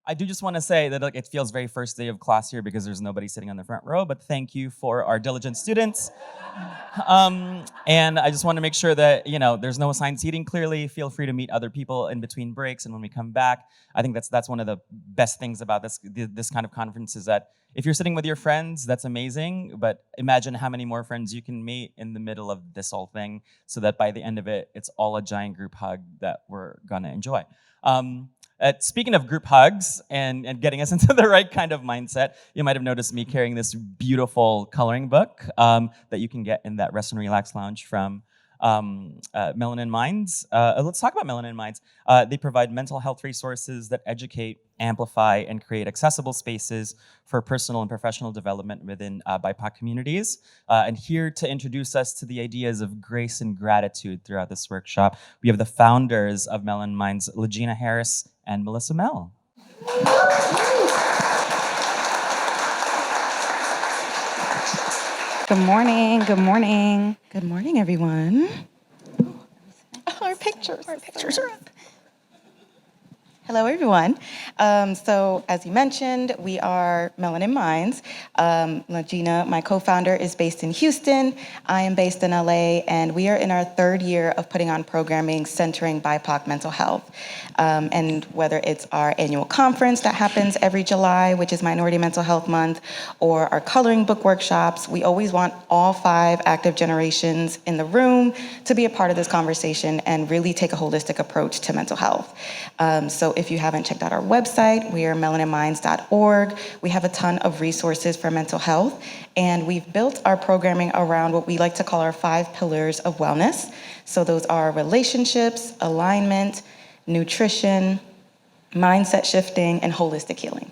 I do just want to say that it feels very first day of class here because there's nobody sitting on the front row, but thank you for our diligent students. And I just want to make sure that, there's no assigned seating clearly. Feel free to meet other people in between breaks and when we come back. I think that's one of the best things about this kind of conference is that if you're sitting with your friends, that's amazing, but imagine how many more friends you can meet in the middle of this whole thing so that by the end of it, it's all a giant group hug that we're gonna enjoy. Speaking of group hugs and getting us into the right kind of mindset, you might have noticed me carrying this beautiful coloring book that you can get in that Rest and Relax Lounge from Melanin Minds. Let's talk about Melanin Minds. They provide mental health resources that educate, amplify, and create accessible spaces for personal and professional development within BIPOC communities. And here to introduce us to the ideas of grace and gratitude throughout this workshop, we have the founders of Melanin Minds, Legina Harris and Melissa Mell. Good morning, good morning. Good morning, everyone. Oh, our pictures are up. Hello, everyone. So as you mentioned, we are Melanin Minds. Legina, my co-founder, is based in Houston. I am based in LA, and we are in our third year of putting on programming centering BIPOC mental health. And whether it's our annual conference that happens every July, which is Minority Mental Health Month, or our coloring book workshops, we always want all 5 active generations in the room to be a part of this conversation and really take a holistic approach to mental health. So if you haven't checked out our website, we are melaninminds.org. We have a ton of resources for mental health, and we've built our programming around what we like to call our 5 pillars of wellness. So those are relationships, alignment, nutrition, mindset shifting, and holistic healing.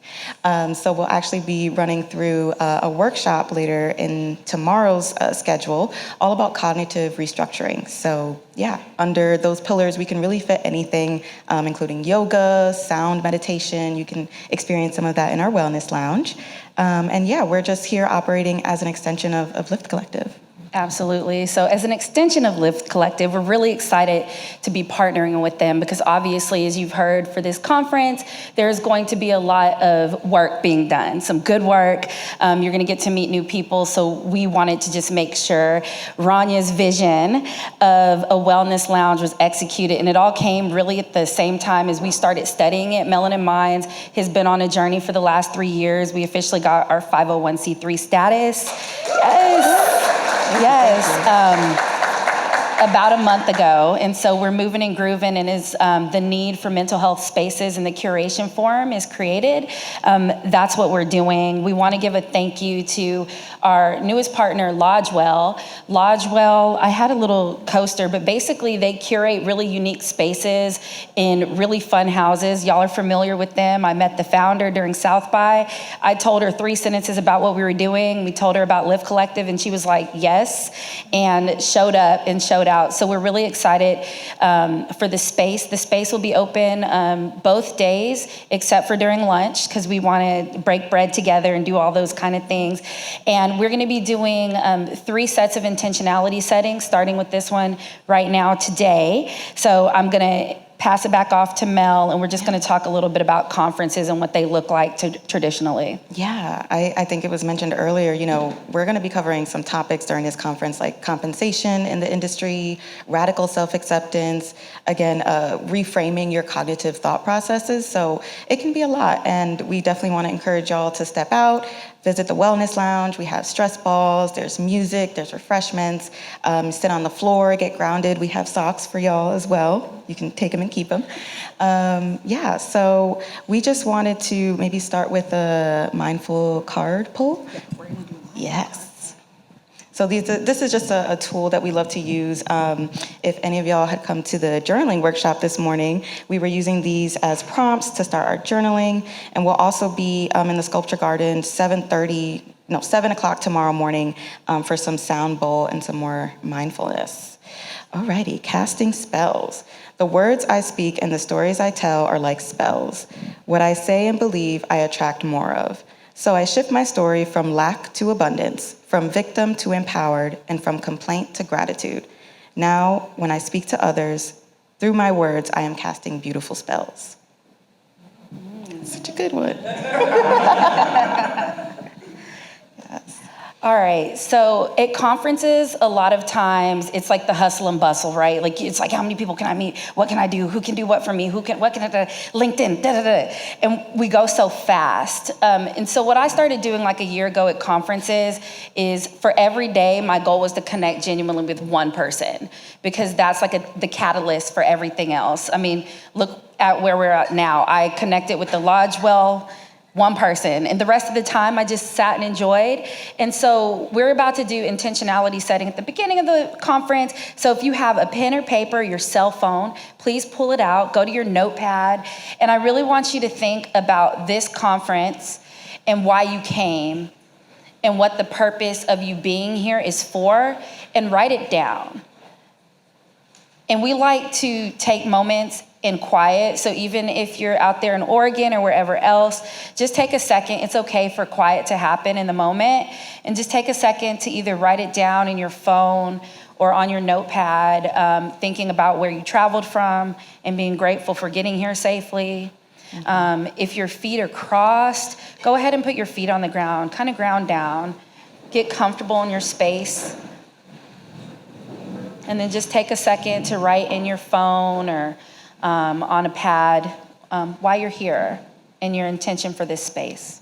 So we'll actually be running through a workshop later in tomorrow's schedule, all about cognitive restructuring. So yeah, under those pillars, we can really fit anything, including yoga, sound meditation. You can experience some of that in our wellness lounge. And yeah, we're just here operating as an extension of Lift Collective. Absolutely. So as an extension of Lift Collective, we're really excited to be partnering with them because obviously, as you've heard for this conference, there's going to be a lot of work being done, some good work. You're going to get to meet new people. So we wanted to just make sure Ranya's vision of a wellness lounge was executed. And it all came really at the same time as we started studying it. Melanin Minds has been on a journey for the last 3 years. We officially got our 501c3 status. Yes, about a month ago. And so we're moving and grooving, and as the need for mental health spaces and the curation forum is created, that's what we're doing. We want to give a thank you to our newest partner, Lodgewell. Lodgewell, I had a little coaster, but basically they curate really unique spaces in really fun houses. Y'all are familiar with them. I met the founder during South by. I told her 3 sentences about what we were doing. We told her about Lift Collective, and she was like, yes, and showed up and showed out. So we're really excited for the space. The space will be open both days, except for during lunch, because we want to break bread together and do all those kind of things. And we're going to be doing 3 sets of intentionality settings, starting with this one right now today. So I'm going to pass it back off to Mel, and we're just going to talk a little bit about conferences and what they look like traditionally. Yeah, I think it was mentioned earlier, we're going to be covering some topics during this conference like compensation in the industry, radical self-acceptance, again, reframing your cognitive thought processes. So it can be a lot, and we definitely want to encourage y'all to step out, visit the wellness lounge. We have stress balls, there's music, there's refreshments. Sit on the floor, get grounded. We have socks for y'all as well. You can take them and keep them. So we just wanted to maybe start with a mindful card pull. Yeah, we're gonna do that. Yes. So this is just a tool that we love to use. If any of y'all had come to the journaling workshop this morning, we were using these as prompts to start our journaling. And we'll also be in the Sculpture Garden 7 o'clock tomorrow morning for some sound bowl and some more mindfulness. Alrighty, casting spells. The words I speak and the stories I tell are like spells. What I say and believe, I attract more of. So I shift my story from lack to abundance, from victim to empowered, and from complaint to gratitude. Now, when I speak to others, through my words, I am casting beautiful spells. Such a good one. All right, so at conferences, a lot of times it's like the hustle and bustle, right? Like it's like, how many people can I meet? What can I do? Who can do what for me? What can I do? LinkedIn, da da da. And we go so fast. And so what I started doing like a year ago at conferences is for every day, my goal was to connect genuinely with one person because that's like the catalyst for everything else. I mean, look at where we're at now. I connected with the Lodgewell, one person, and the rest of the time I just sat and enjoyed. And so we're about to do intentionality setting at the beginning of the conference. So if you have a pen or paper, your cell phone, please pull it out, go to your notepad. And I really want you to think about this conference and why you came and what the purpose of you being here is for, and write it down. And we like to take moments in quiet. So even if you're out there in Oregon or wherever else, just take a second. It's okay for quiet to happen in the moment. And just take a second to either write it down in your phone or on your notepad, thinking about where you traveled from and being grateful for getting here safely. If your feet are crossed, go ahead and put your feet on the ground, kind of ground down. Get comfortable in your space. And then just take a second to write in your phone or on a pad why you're here and your intention for this space.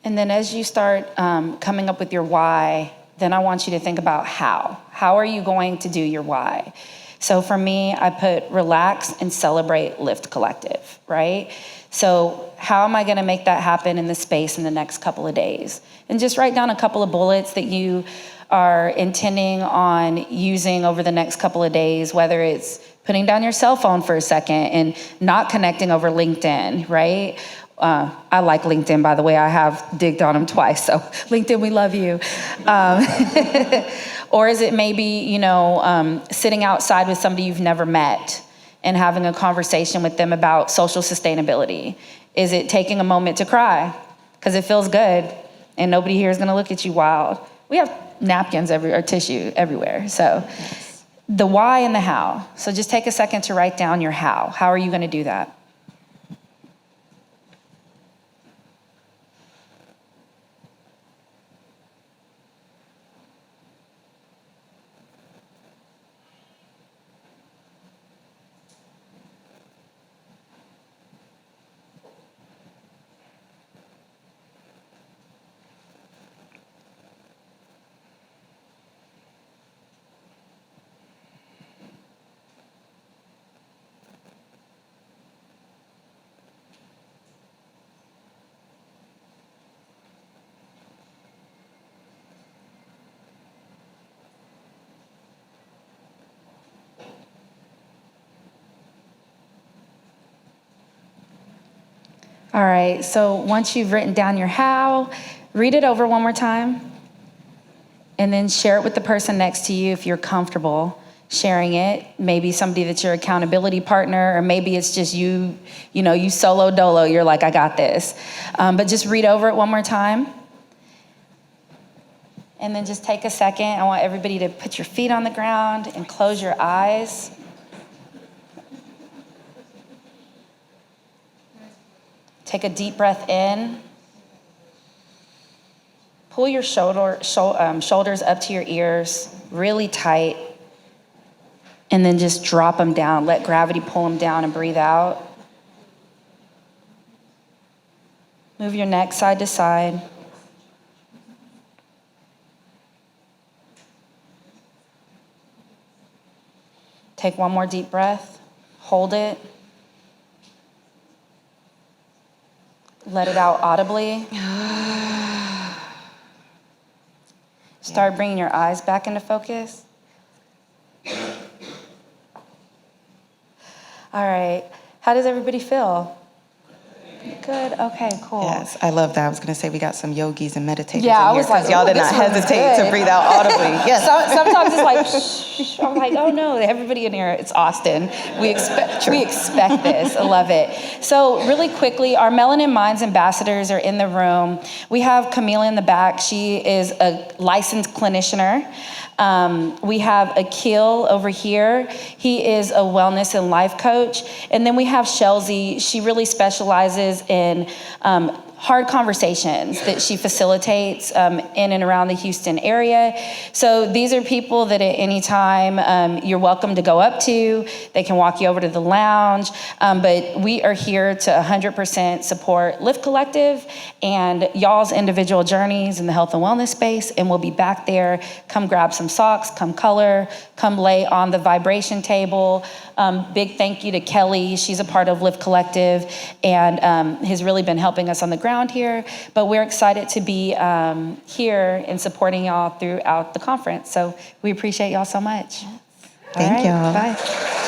And then as you start coming up with your why, then I want you to think about how. How are you going to do your why? So for me, I put relax and celebrate Lift Collective, right? So how am I gonna make that happen in the space in the next couple of days? And just write down a couple of bullets that you are intending on using over the next couple of days, whether it's putting down your cell phone for a second and not connecting over LinkedIn, right? I like LinkedIn, by the way. I have digged on them twice. So LinkedIn, we love you. Or is it maybe, sitting outside with somebody you've never met and having a conversation with them about social sustainability? Is it taking a moment to cry? Because it feels good and nobody here is going to look at you wild. We have napkins or tissue everywhere. So the why and the how. So just take a second to write down your how. How are you going to do that? All right, so once you've written down your how, read it over one more time, and then share it with the person next to you if you're comfortable sharing it. Maybe somebody that's your accountability partner, or maybe it's just you solo dolo, you're like, I got this. But just read over it one more time. And then just take a second. I want everybody to put your feet on the ground and close your eyes. Take a deep breath in. Pull your shoulders up to your ears, really tight. And then just drop them down. Let gravity pull them down and breathe out. Move your neck side to side. Take one more deep breath. Hold it. Let it out audibly. Start bringing your eyes back into focus. All right. How does everybody feel? Good. Okay, cool. Yes, I love that. I was going to say we got some yogis and meditators Yeah, in I here was like, y'all ooh, did this not one's hesitate to good. breathe out audibly. Yes. Sometimes it's like, shh. I'm like, oh no, everybody in here, it's Austin. We expect this. I love it. So really quickly, our Melanin Minds ambassadors are in the room. We have Camila in the back. She is a licensed clinicianer. We have Akil over here. He is a wellness and life coach. And then we have Shelzy. She really specializes in hard conversations that she facilitates in and around the Houston area. So these are people that at any time you're welcome to go up to. They can walk you over to the lounge. But we are here to 100% support Lift Collective and y'all's individual journeys in the health and wellness space. And we'll be back there. Come grab some socks, come color, come lay on the vibration table. Big thank you to Kelly. She's a part of Lift Collective and has really been helping us on the ground here. But we're excited to be here and supporting y'all throughout the conference. So we appreciate y'all so much. Thank y'all. Bye.